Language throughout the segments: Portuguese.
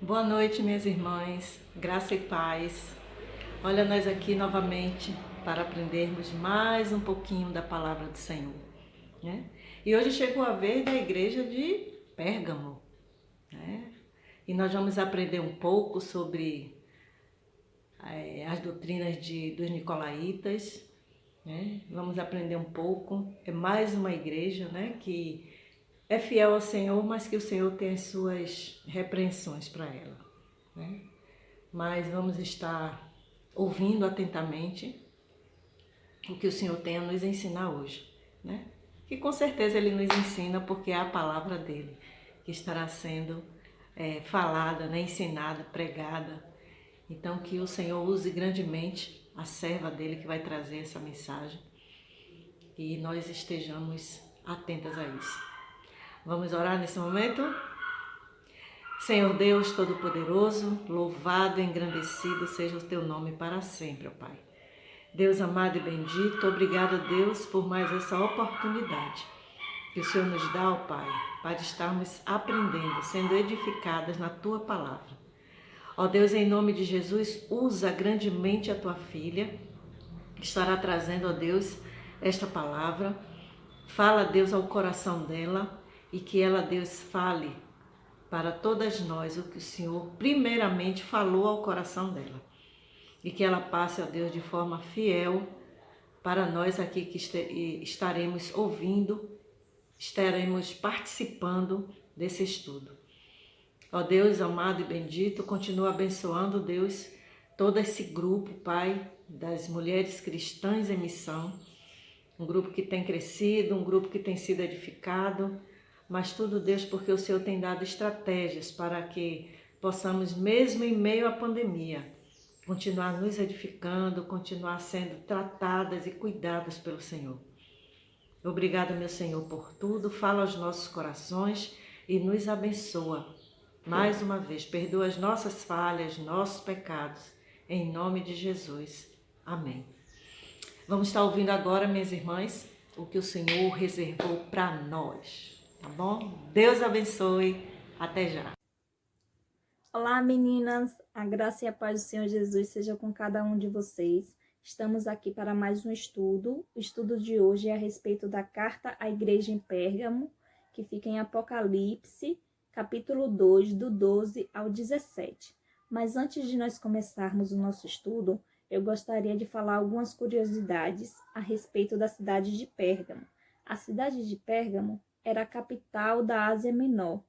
Boa noite, minhas irmãs, graça e paz. Olha, nós aqui novamente para aprendermos mais um pouquinho da palavra do Senhor, né? E hoje chegou a vez da igreja de Pérgamo, né? E nós vamos aprender um pouco sobre as doutrinas dos nicolaítas, né? Vamos aprender um pouco. É mais uma igreja, né, que é fiel ao Senhor, mas que o Senhor tem as suas repreensões para ela, né? Mas vamos estar ouvindo atentamente o que o Senhor tem a nos ensinar hoje, né? Que com certeza Ele nos ensina porque é a palavra dEle que estará sendo falada, né? Ensinada, pregada. Então que o Senhor use grandemente a serva dEle que vai trazer essa mensagem e nós estejamos atentas a isso. Vamos orar nesse momento? Senhor Deus Todo-Poderoso, louvado e engrandecido seja o Teu nome para sempre, ó Pai. Deus amado e bendito, obrigado, Deus, por mais essa oportunidade que o Senhor nos dá, ó Pai, para estarmos aprendendo, sendo edificadas na Tua palavra. Ó Deus, em nome de Jesus, usa grandemente a Tua filha, que estará trazendo, ó Deus, esta palavra. Fala, Deus, ao coração dela e que ela, Deus, fale para todas nós o que o Senhor primeiramente falou ao coração dela. E que ela passe, ó Deus, de forma fiel para nós aqui que estaremos ouvindo, estaremos participando desse estudo. Ó Deus amado e bendito, continua abençoando, Deus, todo esse grupo, Pai, das mulheres cristãs em missão, um grupo que tem crescido, um grupo que tem sido edificado, mas tudo, Deus, porque o Senhor tem dado estratégias para que possamos, mesmo em meio à pandemia, continuar nos edificando, continuar sendo tratadas e cuidadas pelo Senhor. Obrigada, meu Senhor, por tudo. Fala aos nossos corações e nos abençoa. Mais uma vez, perdoa as nossas falhas, nossos pecados. Em nome de Jesus. Amém. Vamos estar ouvindo agora, minhas irmãs, o que o Senhor reservou para nós. Tá bom? Deus abençoe. Até já. Olá, meninas! A graça e a paz do Senhor Jesus seja com cada um de vocês. Estamos aqui para mais um estudo. O estudo de hoje é a respeito da carta à igreja em Pérgamo, que fica em Apocalipse, capítulo 2, do 12 ao 17. Mas antes de nós começarmos o nosso estudo, eu gostaria de falar algumas curiosidades a respeito da cidade de Pérgamo. A cidade de Pérgamo era a capital da Ásia Menor,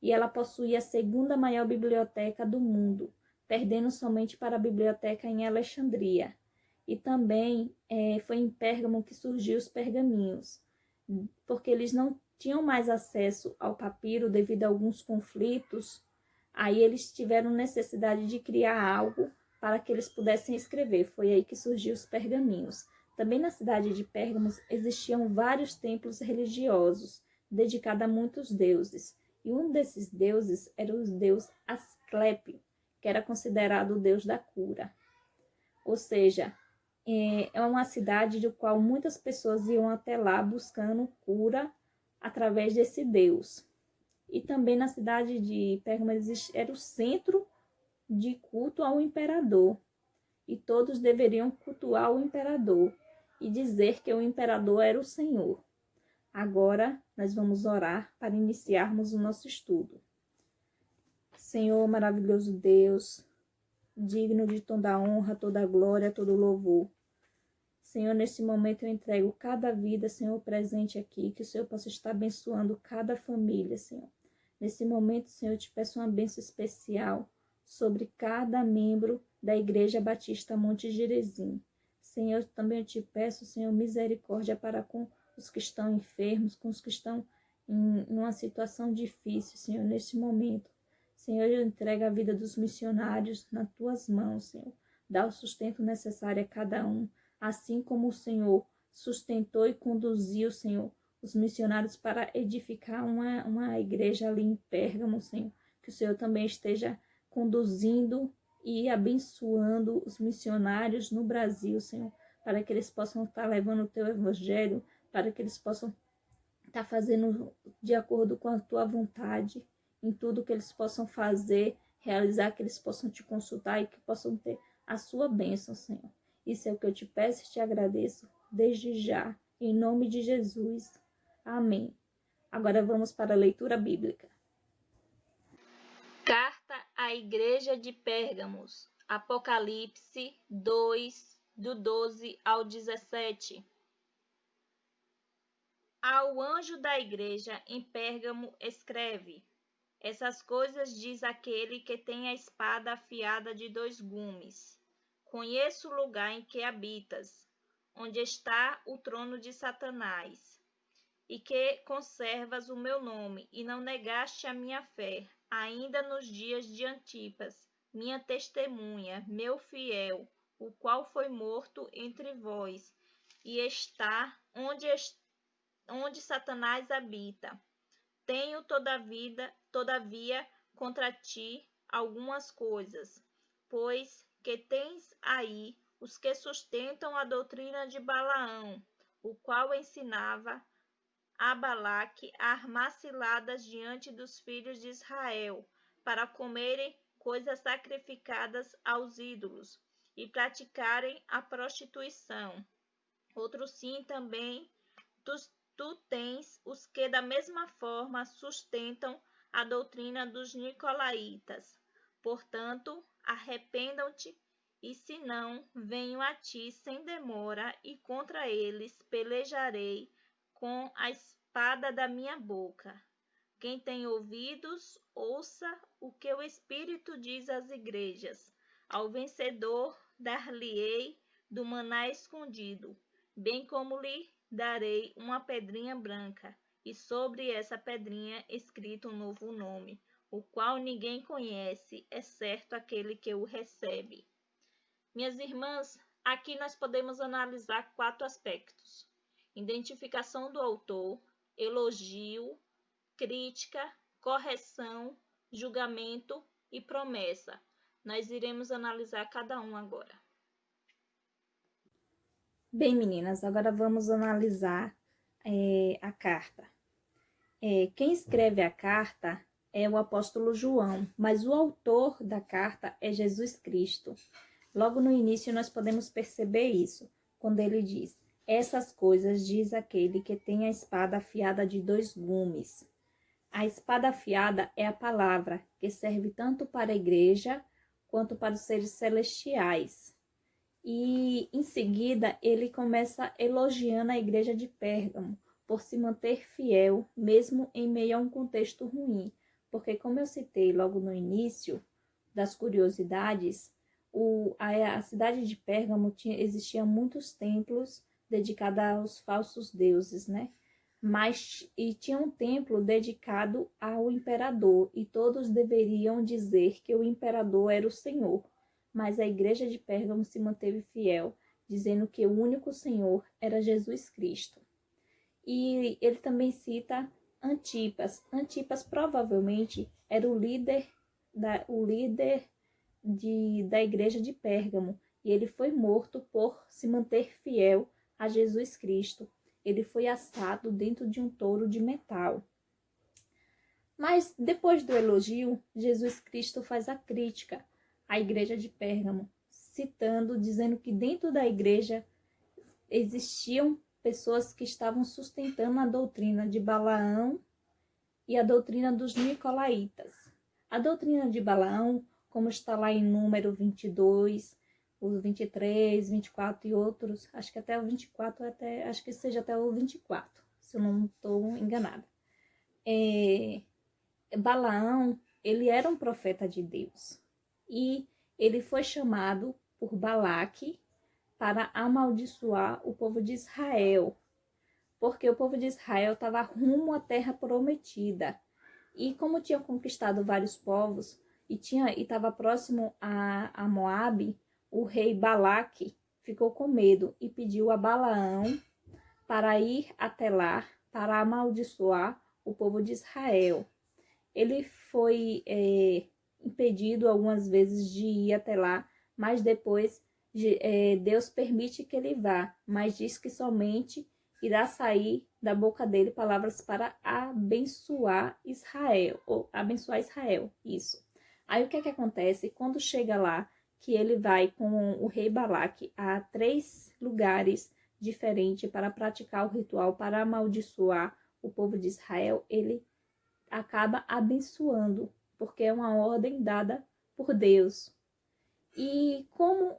e ela possuía a segunda maior biblioteca do mundo, perdendo somente para a biblioteca em Alexandria. E também foi em Pérgamo que surgiu os pergaminhos, porque eles não tinham mais acesso ao papiro devido a alguns conflitos. Aí eles tiveram necessidade de criar algo para que eles pudessem escrever. Foi aí que surgiu os pergaminhos. Também na cidade de Pérgamo existiam vários templos religiosos, dedicados a muitos deuses. E um desses deuses era o deus Asclepe, que era considerado o deus da cura. Ou seja, é uma cidade do qual muitas pessoas iam até lá buscando cura através desse deus. E também na cidade de Pérgamo era o centro de culto ao imperador. E todos deveriam cultuar o imperador e dizer que o imperador era o Senhor. Agora, nós vamos orar para iniciarmos o nosso estudo. Senhor, maravilhoso Deus, digno de toda a honra, toda a glória, todo o louvor. Senhor, nesse momento eu entrego cada vida, Senhor, presente aqui, que o Senhor possa estar abençoando cada família, Senhor. Nesse momento, Senhor, eu te peço uma bênção especial sobre cada membro da Igreja Batista Monte Gerezim. Senhor, também eu te peço, Senhor, misericórdia para com os que estão enfermos, com os que estão em uma situação difícil, Senhor, neste momento. Senhor, eu entrego a vida dos missionários nas tuas mãos, Senhor. Dá o sustento necessário a cada um, assim como o Senhor sustentou e conduziu, Senhor, os missionários para edificar uma igreja ali em Pérgamo, Senhor. Que o Senhor também esteja conduzindo e abençoando os missionários no Brasil, Senhor, para que eles possam estar levando o teu evangelho, para que eles possam estar fazendo de acordo com a tua vontade, em tudo que eles possam fazer, realizar, que eles possam te consultar e que possam ter a sua bênção, Senhor. Isso é o que eu te peço e te agradeço desde já, em nome de Jesus. Amém. Agora vamos para a leitura bíblica. Carta à Igreja de Pérgamos, Apocalipse 2, do 12 ao 17. Ao anjo da igreja em Pérgamo escreve: essas coisas diz aquele que tem a espada afiada de 2 gumes. Conheço o lugar em que habitas, onde está o trono de Satanás, e que conservas o meu nome, e não negaste a minha fé, ainda nos dias de Antipas, minha testemunha, meu fiel, o qual foi morto entre vós, e está onde Satanás habita. Tenho todavia contra ti algumas coisas, pois que tens aí os que sustentam a doutrina de Balaão, o qual ensinava a Balaque a armar ciladas diante dos filhos de Israel, para comerem coisas sacrificadas aos ídolos e praticarem a prostituição. Outro sim também tu tens os que da mesma forma sustentam a doutrina dos nicolaítas. Portanto, arrependam-te, e se não, venho a ti sem demora, e contra eles pelejarei com a espada da minha boca. Quem tem ouvidos, ouça o que o Espírito diz às igrejas. Ao vencedor dar-lhe-ei do maná escondido, bem como lhe darei uma pedrinha branca, e sobre essa pedrinha escrito um novo nome, o qual ninguém conhece, exceto aquele que o recebe. Minhas irmãs, aqui nós podemos analisar 4 aspectos: identificação do autor, elogio, crítica, correção, julgamento e promessa. Nós iremos analisar cada um agora. Bem, meninas, agora vamos analisar a carta. Quem escreve a carta é o apóstolo João, mas o autor da carta é Jesus Cristo. Logo no início nós podemos perceber isso, quando ele diz: essas coisas diz aquele que tem a espada afiada de 2 gumes. A espada afiada é a palavra, que serve tanto para a igreja quanto para os seres celestiais. E em seguida ele começa elogiando a igreja de Pérgamo por se manter fiel, mesmo em meio a um contexto ruim. Porque, como eu citei logo no início das curiosidades, a cidade de Pérgamo existiam muitos templos dedicados aos falsos deuses, né? E tinha um templo dedicado ao imperador, e todos deveriam dizer que o imperador era o Senhor. Mas a igreja de Pérgamo se manteve fiel, dizendo que o único Senhor era Jesus Cristo. E ele também cita Antipas. Antipas provavelmente era o líder da igreja de Pérgamo, e ele foi morto por se manter fiel a Jesus Cristo. Ele foi assado dentro de um touro de metal. Mas depois do elogio, Jesus Cristo faz a crítica à igreja de Pérgamo, dizendo que dentro da igreja existiam pessoas que estavam sustentando a doutrina de Balaão e a doutrina dos nicolaítas. A doutrina de Balaão, como está lá em Número 22, o 23, 24 e outros, acho que até o 24, acho que seja até o 24, se eu não estou enganada. Balaão, ele era um profeta de Deus, e ele foi chamado por Balaque para amaldiçoar o povo de Israel, porque o povo de Israel estava rumo à terra prometida. E como tinha conquistado vários povos e estava próximo a Moabe, o rei Balaque ficou com medo e pediu a Balaão para ir até lá para amaldiçoar o povo de Israel. Ele foi impedido algumas vezes de ir até lá, mas depois Deus permite que ele vá, mas diz que somente irá sair da boca dele palavras para abençoar Israel, isso. Aí o que é que acontece? Quando chega lá, que ele vai com o rei Balaque a 3 lugares diferentes para praticar o ritual, para amaldiçoar o povo de Israel, ele acaba abençoando, porque é uma ordem dada por Deus. E como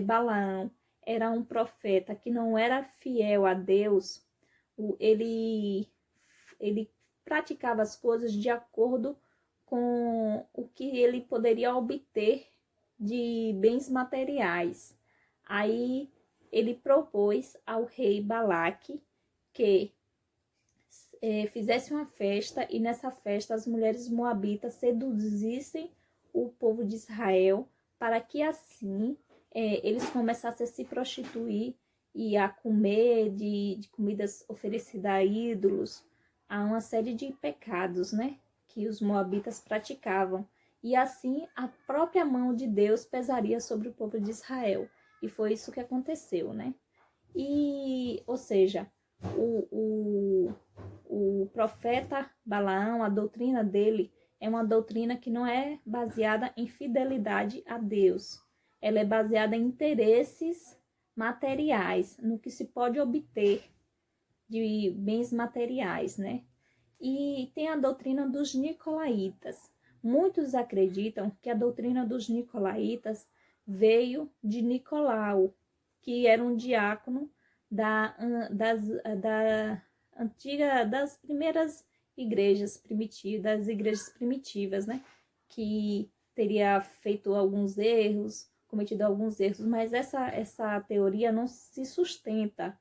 Balaão era um profeta que não era fiel a Deus, ele praticava as coisas de acordo com o que ele poderia obter de bens materiais. Aí ele propôs ao rei Balaque que fizesse uma festa, e nessa festa as mulheres moabitas seduzissem o povo de Israel, para que assim eles começassem a se prostituir e a comer de comidas oferecidas a ídolos, a uma série de pecados, né, que os moabitas praticavam. E assim a própria mão de Deus pesaria sobre o povo de Israel. E foi isso que aconteceu, né? E, ou seja, o profeta Balaão, a doutrina dele é uma doutrina que não é baseada em fidelidade a Deus. Ela é baseada em interesses materiais, no que se pode obter de bens materiais, né? E tem a doutrina dos nicolaítas. Muitos acreditam que a doutrina dos nicolaítas veio de Nicolau, que era um diácono das primeiras igrejas primitivas, das igrejas primitivas, né? Que teria feito alguns erros, cometido alguns erros, mas essa teoria não se sustenta.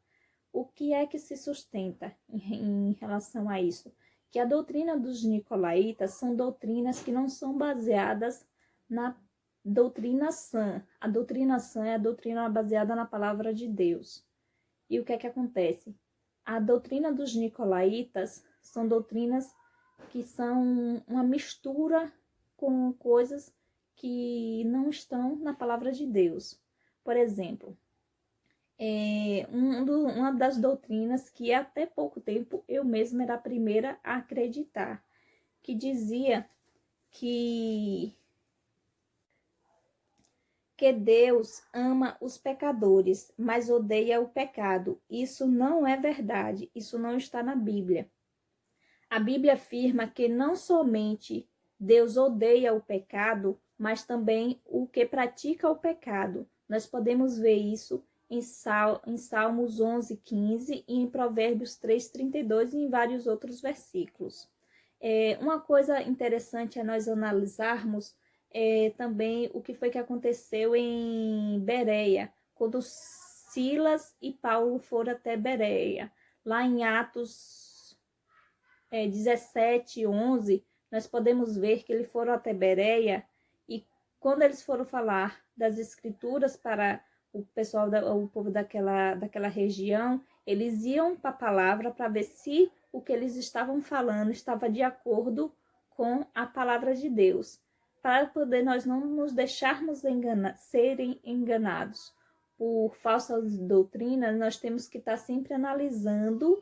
O que é que se sustenta em relação a isso? Que a doutrina dos nicolaítas são doutrinas que não são baseadas na doutrina sã. A doutrina sã é a doutrina baseada na palavra de Deus. E o que é que acontece? A doutrina dos nicolaítas são doutrinas que são uma mistura com coisas que não estão na palavra de Deus. Por exemplo, uma das doutrinas que até pouco tempo eu mesma era a primeira a acreditar, que dizia que Deus ama os pecadores, mas odeia o pecado. Isso não é verdade, isso não está na Bíblia. A Bíblia afirma que não somente Deus odeia o pecado, mas também o que pratica o pecado. Nós podemos ver isso em Salmos 11:15 e em Provérbios 3:32 e em vários outros versículos. Uma coisa interessante é nós analisarmos também o que foi que aconteceu em Bereia, quando Silas e Paulo foram até Bereia. Lá em Atos 17:11, nós podemos ver que eles foram até Bereia, e quando eles foram falar das escrituras para o pessoal, o povo daquela região, eles iam para a palavra para ver se o que eles estavam falando estava de acordo com a palavra de Deus, para poder nós não nos deixarmos serem enganados por falsas doutrinas. Nós temos que estar sempre analisando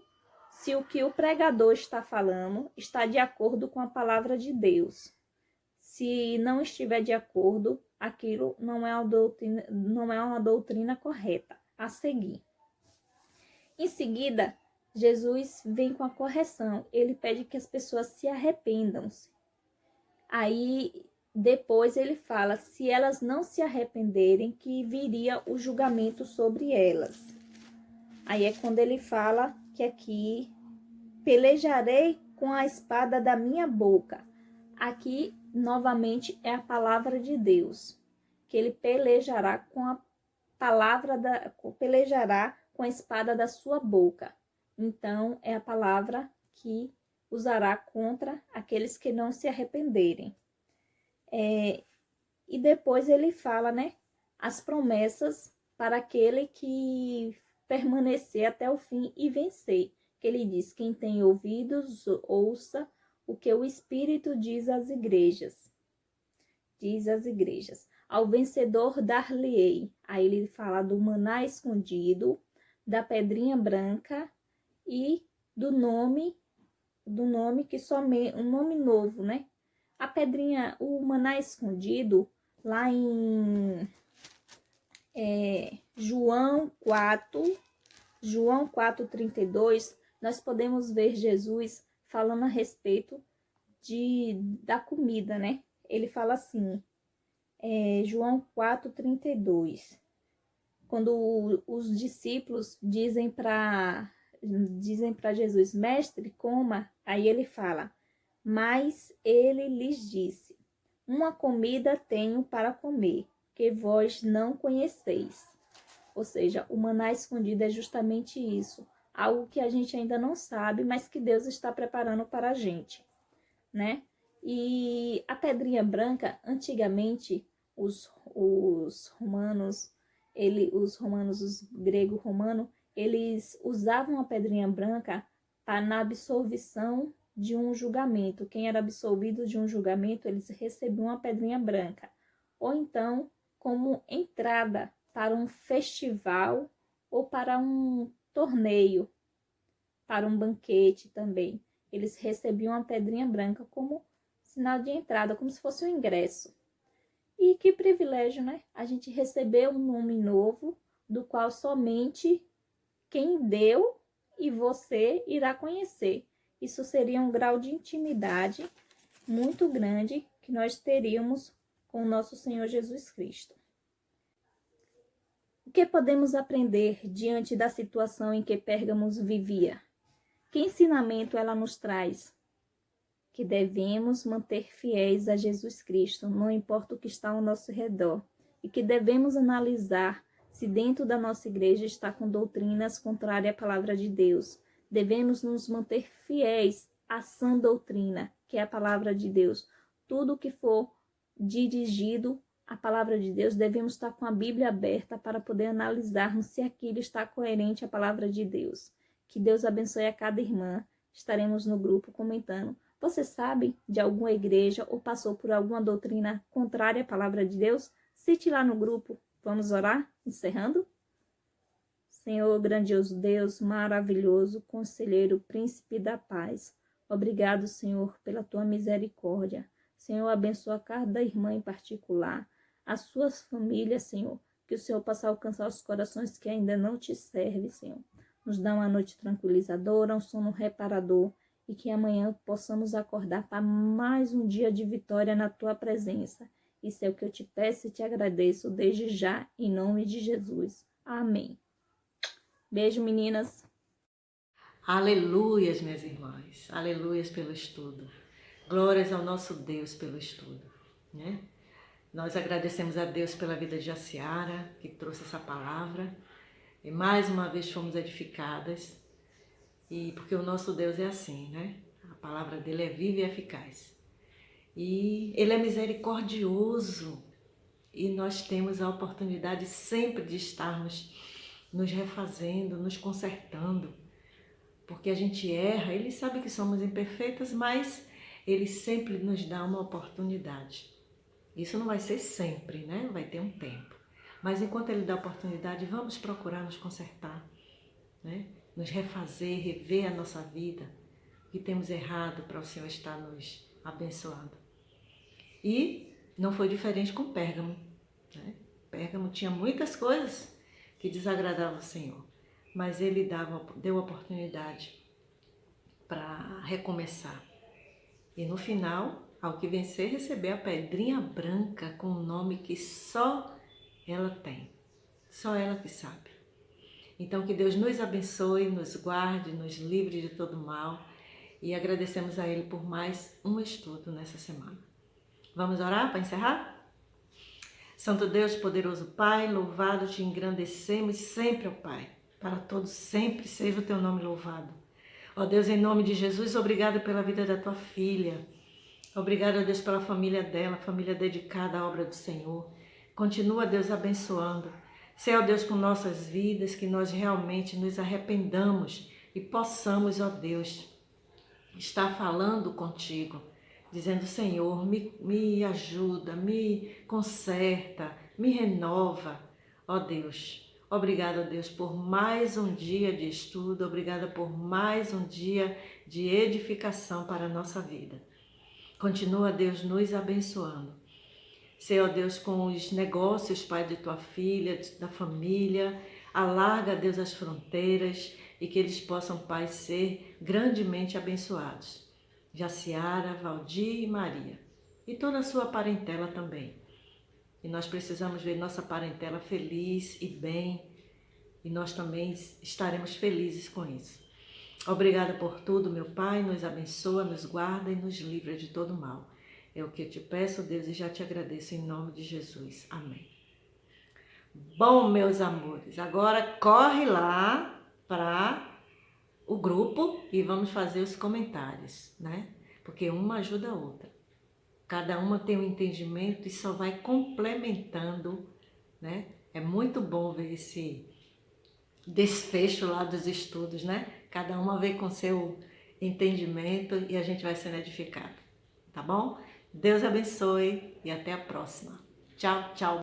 se o que o pregador está falando está de acordo com a palavra de Deus. Se não estiver de acordo, aquilo não é uma doutrina correta a seguir. Em seguida, Jesus vem com a correção. Ele pede que as pessoas se arrependam. Aí, depois ele fala, se elas não se arrependerem, que viria o julgamento sobre elas. Aí é quando ele fala que aqui, pelejarei com a espada da minha boca. Aqui, novamente, é a palavra de Deus, que ele pelejará com a pelejará com a espada da sua boca. Então, é a palavra que usará contra aqueles que não se arrependerem. E depois ele fala, né, as promessas para aquele que permanecer até o fim e vencer. Que ele diz, quem tem ouvidos, ouça o que o Espírito diz às igrejas. Diz às igrejas. Ao vencedor dar-lhe-ei. Aí ele fala do maná escondido, da pedrinha branca e do nome que somente, um nome novo, né? A pedrinha, o maná escondido, lá em João 4:32, nós podemos ver Jesus falando a respeito da comida, né? Ele fala assim, João 4:32, quando os discípulos dizem para Jesus, mestre, coma, aí ele fala, mas ele lhes disse, uma comida tenho para comer, que vós não conheceis. Ou seja, o maná escondido é justamente isso, algo que a gente ainda não sabe, mas que Deus está preparando para a gente, né? E a pedrinha branca, antigamente, os romanos, os gregos romanos, eles usavam a pedrinha branca na absolvição de um julgamento. Quem era absolvido de um julgamento, eles recebiam uma pedrinha branca. Ou então, como entrada para um festival ou para um torneio, para um banquete também. Eles recebiam uma pedrinha branca como sinal de entrada, como se fosse um ingresso. E que privilégio, né? A gente recebeu um nome novo, do qual somente quem deu e você irá conhecer. Isso seria um grau de intimidade muito grande que nós teríamos com o nosso Senhor Jesus Cristo. O que podemos aprender diante da situação em que Pérgamos vivia? Que ensinamento ela nos traz? Que devemos manter fiéis a Jesus Cristo, não importa o que está ao nosso redor, e que devemos analisar se dentro da nossa igreja está com doutrinas contrárias à palavra de Deus. Devemos nos manter fiéis à sã doutrina, que é a palavra de Deus. Tudo que for dirigido à palavra de Deus, devemos estar com a Bíblia aberta para poder analisarmos se aquilo está coerente à palavra de Deus. Que Deus abençoe a cada irmã. Estaremos no grupo comentando. Você sabe de alguma igreja ou passou por alguma doutrina contrária à palavra de Deus? Cite lá no grupo. Vamos orar? Encerrando? Senhor, grandioso Deus, maravilhoso, conselheiro, príncipe da paz. Obrigado, Senhor, pela tua misericórdia. Senhor, abençoa cada irmã em particular, as suas famílias, Senhor. Que o Senhor possa alcançar os corações que ainda não te servem, Senhor. Nos dá uma noite tranquilizadora, um sono reparador. E que amanhã possamos acordar para mais um dia de vitória na tua presença. Isso é o que eu te peço e te agradeço desde já, em nome de Jesus. Amém. Beijo, meninas. Aleluias, minhas irmãs. Aleluias pelo estudo. Glórias ao nosso Deus pelo estudo, né? Nós agradecemos a Deus pela vida de Jaciara, que trouxe essa palavra. E mais uma vez fomos edificadas. E porque o nosso Deus é assim, né? A palavra dele é viva e eficaz. E ele é misericordioso. E nós temos a oportunidade sempre de estarmos nos refazendo, nos consertando. Porque a gente erra, ele sabe que somos imperfeitas, mas ele sempre nos dá uma oportunidade. Isso não vai ser sempre, né? Vai ter um tempo. Mas enquanto ele dá oportunidade, vamos procurar nos consertar, né? Nos refazer, rever a nossa vida, o que temos errado para o Senhor estar nos abençoando. E não foi diferente com Pérgamo, né? Pérgamo tinha muitas coisas que desagradavam o Senhor, mas ele deu oportunidade para recomeçar. E no final, ao que vencer, receber a pedrinha branca com um nome que só ela tem, só ela que sabe. Então, que Deus nos abençoe, nos guarde, nos livre de todo mal e agradecemos a Ele por mais um estudo nessa semana. Vamos orar para encerrar? Santo Deus, poderoso Pai, louvado te engrandecemos sempre, ó Pai. Para todos sempre seja o teu nome louvado. Ó Deus, em nome de Jesus, obrigado pela vida da tua filha. Obrigado, ó Deus, pela família dela, família dedicada à obra do Senhor. Continua, Deus, abençoando. Seja, ó Deus, com nossas vidas, que nós realmente nos arrependamos e possamos, ó Deus, estar falando contigo, dizendo, Senhor, me ajuda, me conserta, me renova, ó Deus. Obrigada, ó Deus, por mais um dia de estudo, obrigada por mais um dia de edificação para a nossa vida. Continua, Deus, nos abençoando. Senhor Deus, com os negócios, Pai, de tua filha, da família. Alarga, Deus, as fronteiras e que eles possam, Pai, ser grandemente abençoados. Jaciara, Valdir e Maria. E toda a sua parentela também. E nós precisamos ver nossa parentela feliz e bem. E nós também estaremos felizes com isso. Obrigada por tudo, meu Pai. Nos abençoa, nos guarda e nos livra de todo mal. É o que eu te peço, Deus, e já te agradeço em nome de Jesus. Amém. Bom, meus amores, agora corre lá para o grupo e vamos fazer os comentários, né? Porque uma ajuda a outra. Cada uma tem um entendimento e só vai complementando, né? É muito bom ver esse desfecho lá dos estudos, né? Cada uma vem com seu entendimento e a gente vai sendo edificado, tá bom? Deus abençoe e até a próxima. Tchau, tchau.